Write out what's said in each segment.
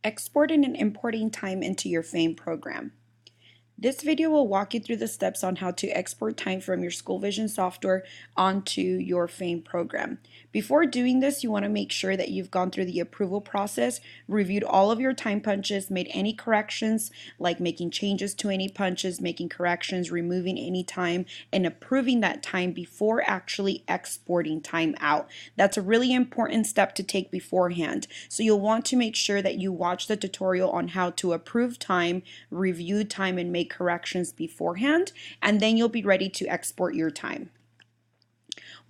Exporting and importing time into your FAME program. This video will walk you through the steps on how to export time from your SchoolVision software onto your FAME program. Before doing this, you want to make sure that you've gone through the approval process, reviewed all of your time punches, made any corrections, like making changes to any punches, making corrections, removing any time, and approving that time before actually exporting time out. That's a really important step to take beforehand. So you'll want to make sure that you watch the tutorial on how to approve time, review time, and make corrections beforehand, and then you'll be ready to export your time.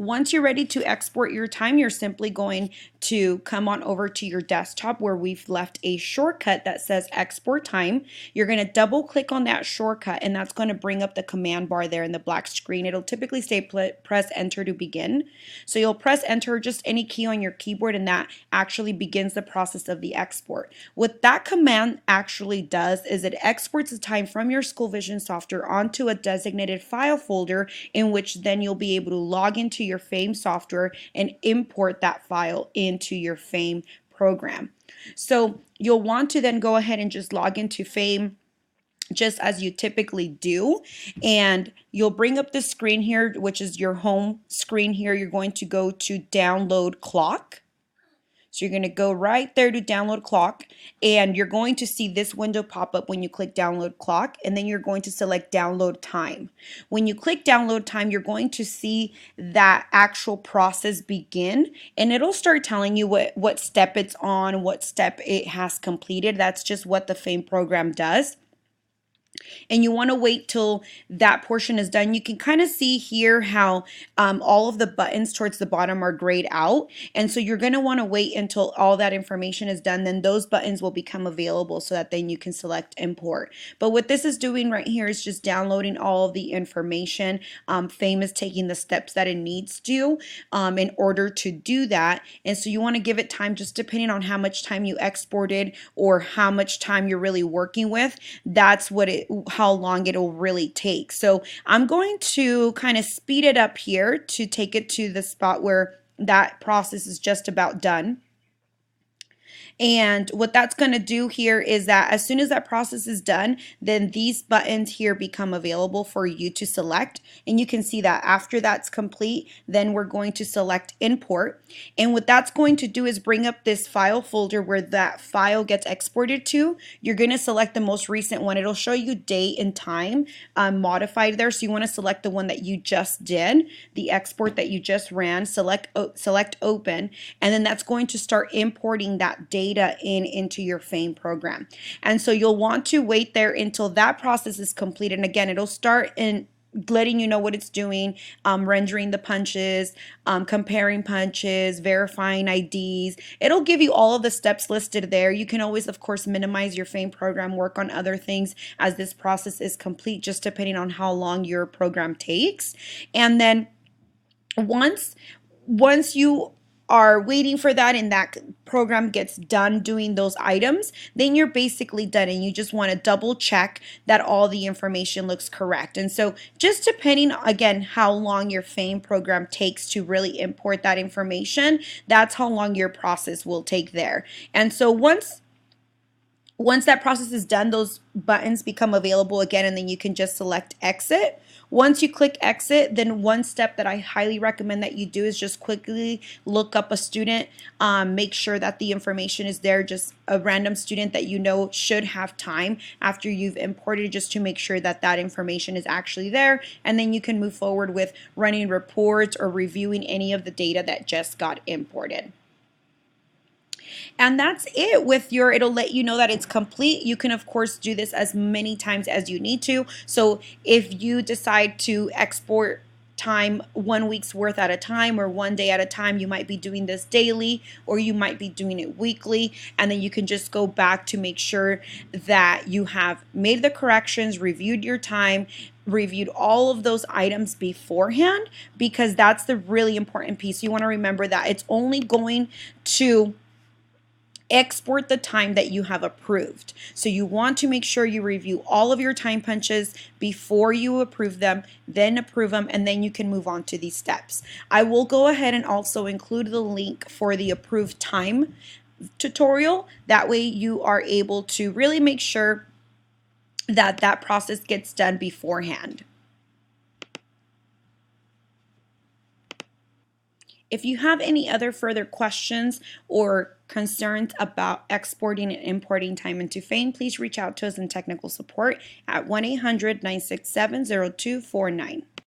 Once you're ready to export your time, you're simply going to come on over to your desktop where we've left a shortcut that says export time. You're going to double click on that shortcut, and that's going to bring up the command bar there in the black screen. It'll typically say press enter to begin. So you'll press enter, just any key on your keyboard, and that actually begins the process of the export. What that command actually does is it exports the time from your SchoolVision software onto a designated file folder, in which then you'll be able to log into your FAME software and import that file into your FAME program. So you'll want to then go ahead and just log into FAME just as you typically do, and you'll bring up the screen here, which is your home screen here. You're going to go to download clock. So you're going to go right there to download clock, and you're going to see this window pop up when you click download clock, and then you're going to select download time. When you click download time, you're going to see that actual process begin, and it'll start telling you what step it's on, what step it has completed. That's just what the FAME program does. And you want to wait till that portion is done. You can kind of see here how all of the buttons towards the bottom are grayed out, and so you're going to want to wait until all that information is done. Then those buttons will become available so that then you can select import. But what this is doing right here is just downloading all of the information. FAME is taking the steps that it needs to in order to do that, and so you want to give it time, just depending on how much time you exported or how much time you're really working with. That's how long it'll really take. So I'm going to kind of speed it up here to take it to the spot where that process is just about done. And what that's going to do here is that as soon as that process is done, then these buttons here become available for you to select. And you can see that after that's complete, then we're going to select import. And what that's going to do is bring up this file folder where that file gets exported to. You're going to select the most recent one. It'll show you date and time modified there. So you want to select the one that you just did, the export that you just ran, select open, and then that's going to start importing that data into your FAME program. And so you'll want to wait there until that process is complete. And again, it'll start in letting you know what it's doing, rendering the punches, comparing punches, verifying IDs. It'll give you all of the steps listed there. You can always, of course, minimize your FAME program, work on other things as this process is complete, just depending on how long your program takes. And then once you are waiting for that and that program gets done doing those items, then you're basically done, and you just want to double check that all the information looks correct. And so just depending, again, how long your FAME program takes to really import that information, that's how long your process will take there. And so once that process is done, those buttons become available again, and then you can just select exit. Once you click exit, then one step that I highly recommend that you do is just quickly look up a student, make sure that the information is there, just a random student that you know should have time after you've imported, just to make sure that that information is actually there, and then you can move forward with running reports or reviewing any of the data that just got imported. And that's it with it'll let you know that it's complete. You can, of course, do this as many times as you need to. So if you decide to export time 1 week's worth at a time or 1 day at a time, you might be doing this daily, or you might be doing it weekly, and then you can just go back to make sure that you have made the corrections, reviewed your time, reviewed all of those items beforehand, because that's the really important piece. You want to remember that it's only going to export the time that you have approved. So you want to make sure you review all of your time punches before you approve them, then approve them, and then you can move on to these steps. I will go ahead and also include the link for the approved time tutorial. That way you are able to really make sure that that process gets done beforehand. If you have any other further questions or concerns about exporting and importing time into Fame, please reach out to us in technical support at 1-800-967-0249.